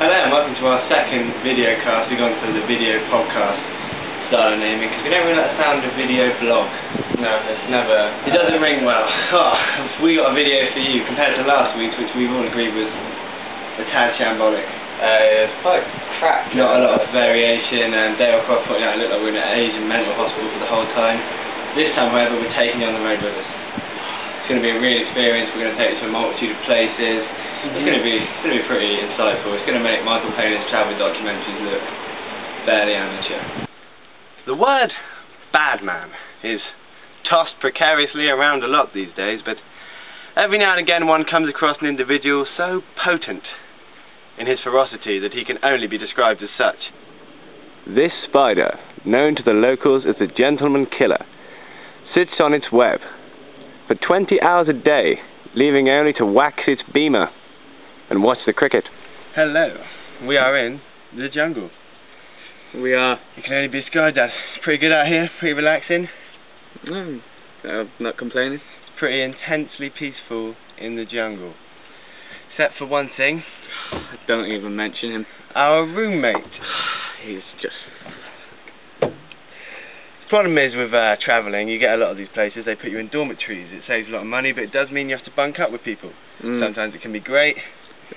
Hello and welcome to our second VideoCast. We've gone for the video podcast style of naming because we don't really like the sound of video blog. No, it's never... It doesn't ring well. Oh, we got a video for you compared to last week's, which we've all agreed was a tad shambolic. It's quite crap. Not a lot of variation, and Dale Croft pointed out it looked like we were in an Asian mental hospital for the whole time. This time, however, we're taking you on the road with us. It's going to be a real experience. We're going to take you to a multitude of places. It's going to be pretty insightful. It's going to make Michael Palin's travel documentaries look barely amateur. The word bad man is tossed precariously around a lot these days, but every now and again one comes across an individual so potent in his ferocity that he can only be described as such. This spider, known to the locals as the gentleman killer, sits on its web for 20 hours a day, leaving only to wax its beamer and watch the cricket. Hello, we are in the jungle. We are. You can only be described as pretty good out here, pretty relaxing. I'm not complaining. It's pretty intensely peaceful in the jungle. Except for one thing. Don't even mention him. Our roommate. He's just... The problem is with travelling, you get a lot of these places, they put you in dormitories. It saves a lot of money, but it does mean you have to bunk up with people. Sometimes it can be great.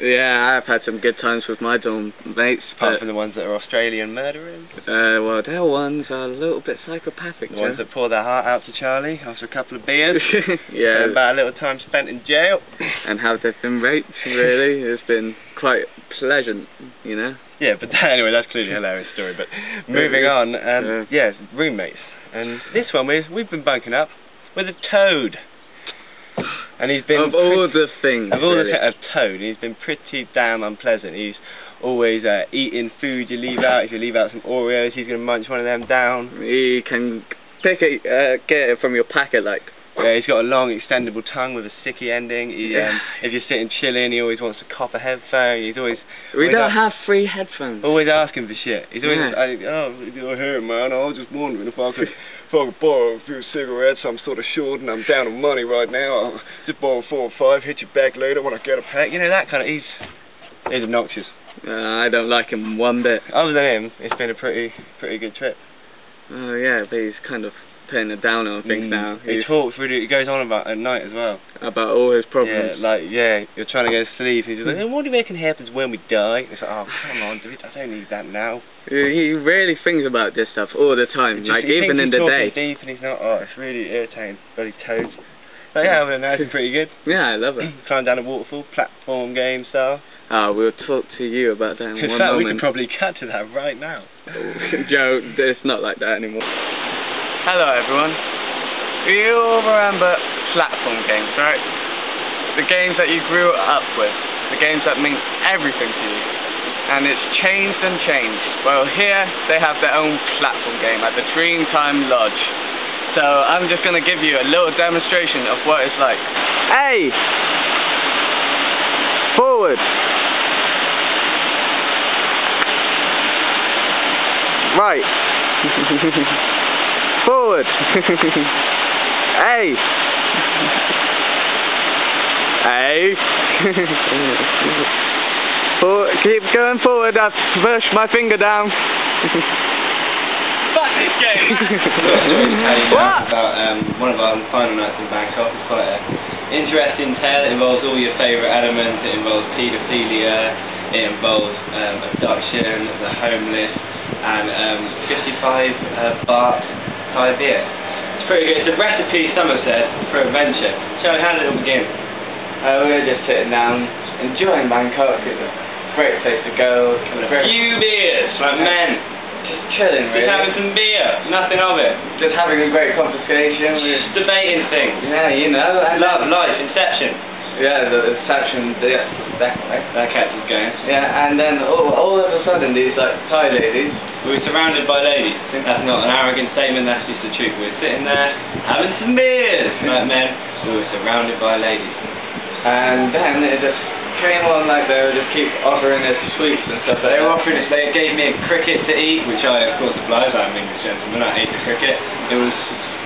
Yeah, I've had some good times with my dorm mates. Apart from the ones that are Australian murderers. Well, their ones are a little bit psychopathic. The ones that pour their heart out to Charlie after a couple of beers. Yeah. And about a little time spent in jail. And how they've been raped, really. It's been quite pleasant, you know. Yeah, but anyway, that's clearly a hilarious story. But moving on, yeah, roommates. And this one, we've been bunking up with a toad. And he's been... Of all the things, a toad. He's been pretty damn unpleasant. He's always eating food you leave out. If you leave out some Oreos, he's going to munch one of them down. He can pick it, get it from your packet, like... Yeah, he's got a long, extendable tongue with a sticky ending. He, if you're sitting chilling, he always wants to cop a headphone. He's always... We don't have free headphones. Always asking for shit. He's always like, oh, here, man, I was just wondering if I could borrow a few cigarettes. I'm sort of short and I'm down on money right now. I'll just borrow 4 or 5, hit you back later when I get a pack. You know, that kind of... He's obnoxious. I don't like him one bit. Other than him, it's been a pretty good trip. Oh, yeah, but he's kind of putting it down on things now. He talks really, he goes on about at night as well. About all his problems. Yeah, you're trying to go to sleep, he's just like, what do you reckon happens when we die? It's like, oh, come on, dude, I don't need that now. He really thinks about this stuff all the time, like even in the day. Deep and he's not, it's really irritating, bloody toads. But yeah, other than that, it's pretty good. Yeah, I love it. Climb down a waterfall, platform game style. We'll talk to you about that in one fact, moment. We could probably cut to that right now. Joe, it's not like that anymore. Hello everyone. You all remember platform games, right? The games that you grew up with. The games that mean everything to you. And it's changed and changed. Well, here they have their own platform game at the Dreamtime Lodge. So I'm just going to give you a little demonstration of what it's like. Hey! Forward! Right! Forward! Hey! Hey! Keep going forward, I've pushed my finger down. Fuck this game! What? About one of our final nights in Bangkok. It's quite an interesting tale. It involves all your favourite elements. It involves paedophilia, it involves abduction, the homeless, and 55 baht Thai beer. It's pretty good. It's a recipe, Somerset, for adventure. Charlie, how did it all begin? We were just sitting down, enjoying Bangkok. It's a great place to go. A few beers, like men. Just chilling, really. Just having some beer, nothing of it. Just having a great conversation. Just debating things. Yeah, you know. Love, life, inception. Yeah, the inception, definitely. That kept us going. Yeah, and then all of a sudden these like Thai ladies. We were surrounded by ladies. I think that's not an arrogant statement, that's just the truth. We were sitting there, having some beers, like men. We were surrounded by ladies. And then it just came on like they would just keep offering us sweets and stuff like that. They were offering us, they gave me a cricket to eat, which I of course obliged. I'm an English gentleman, I hate the cricket. It was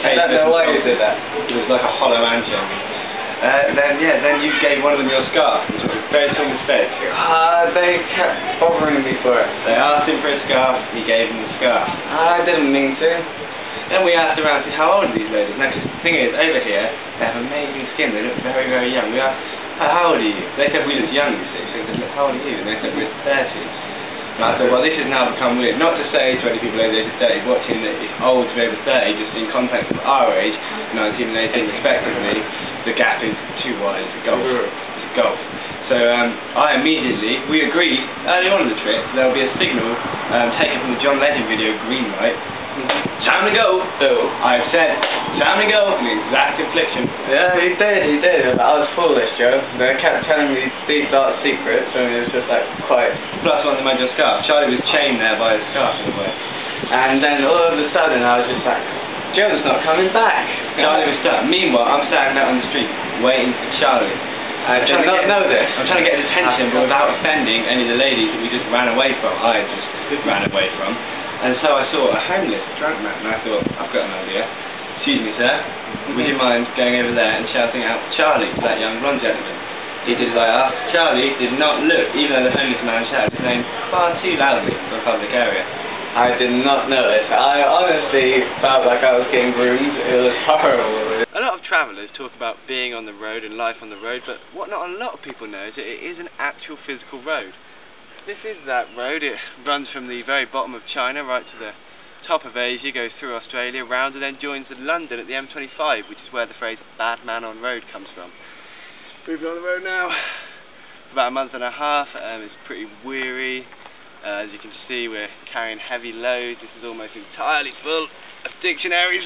I don't know why you did that. It was like a hollow anchovy. Then you gave one of them your scarf, which was a very small mistake. They kept bothering me for it. They asked him for a scarf, he gave them the scarf. I didn't mean to. Then we asked around to see how old are these ladies. Now, the thing is, over here, they have amazing skin, they look very, very young. We asked, how old are you? They said we looked young, you see. So we said, look, how old are you? And they said, we're 30. And I thought, well, this has now become weird. Not to say to any people over the age of 30 watching that it's old to be over 30, just in context of our age, 19 and 18 respectively, the gap is too wide, it's a gulf. It's a gulf. So we agreed early on in the trip, there will be a signal taken from the John Legend video, green light. Time to go! So I said, time to go, in the exact infliction. Yeah, he did. I was foolish, Joe. They kept telling me deep dark secrets, and it was just like quite... Plus one of them had your scarf. Charlie was chained there by his scarf in a way. And then all of a sudden I was just like, Joe's not coming back. Charlie was stuck. Meanwhile, I'm standing out on the street, waiting for Charlie. I did not know this. I'm trying to get his attention, but without offending any of the ladies that we just ran away from. I just ran away from. And so I saw a homeless drunk man, and I thought, I've got an idea. Excuse me, sir, would you mind going over there and shouting out Charlie to that young blonde gentleman? He did as I asked. Charlie did not look, even though the homeless man shouted his name far too loudly for a public area. I did not know this. I honestly felt like I was getting groomed. It was horrible. A lot of travellers talk about being on the road and life on the road, but what not a lot of people know is that it is an actual physical road. This is that road. It runs from the very bottom of China right to the top of Asia, goes through Australia, round, and then joins London at the M25, which is where the phrase "bad man on road" comes from. Moving on the road now. For about a month and a half. It's pretty weary. As you can see, we're carrying heavy loads. This is almost entirely full of dictionaries.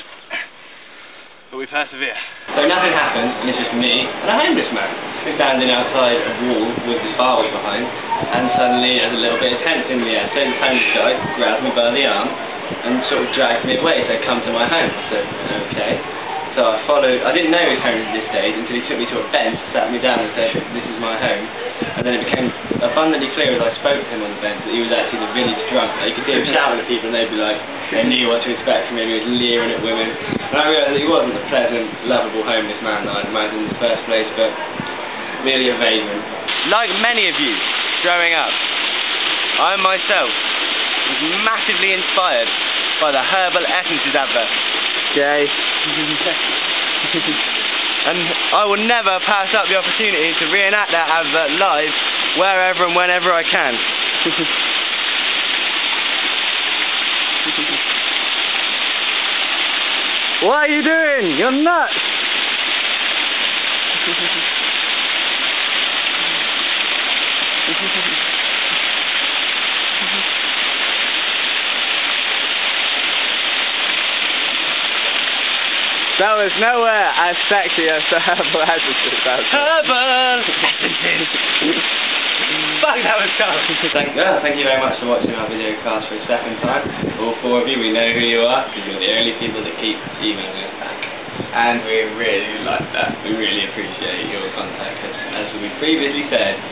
But we persevere. So nothing happens, and it's just me and a homeless man standing outside a wall with this barbie behind, and suddenly there's a little bit of tense in the air. So this homeless guy grabs me by the arm and sort of drags me away, said, come to my home. I said, okay. So I followed. I didn't know he was home at this stage until he took me to a bench, sat me down and said, this is my home. And then it became abundantly clear as I spoke to him on the bench that he was actually the village drunk. You could hear him shouting at people and they'd be like, they knew what to expect from him, he was leering at women. And I realised that he wasn't the pleasant, lovable homeless man that I'd imagined in the first place, but merely a vagrant. Like many of you growing up, I myself was massively inspired by the Herbal Essences advert. Jay. And I will never pass up the opportunity to reenact that advert live wherever and whenever I can. What are you doing? You're nuts! That was nowhere as sexy as the Herbal Essences. Herbal Essences! Fuck, that was tough! Thank you very much for watching our video cast for a second time. All four of you, we know who you are, because you're the only people that keep emailing us back. And we really like that. We really appreciate your contact, because as we previously said,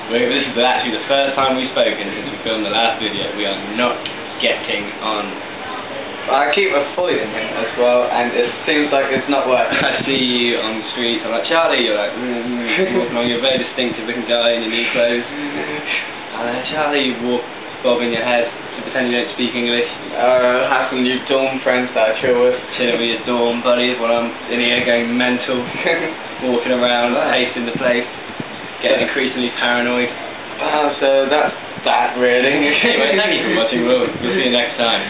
this is actually the first time we've spoken since we filmed the last video. We are not getting on. I keep avoiding him as well, and it seems like it's not working. I see you on the streets, I'm like, Charlie, you're like, walking along, you're a very distinctive looking guy in your new clothes. And Charlie, you walk bobbing your head to pretend you don't speak English. Have some new dorm friends that I chill with. Chilling with your dorm buddies while I'm in here going mental, walking around, pacing the place, getting increasingly paranoid. So that's that really. Anyway, thank you for watching, we'll see you next time.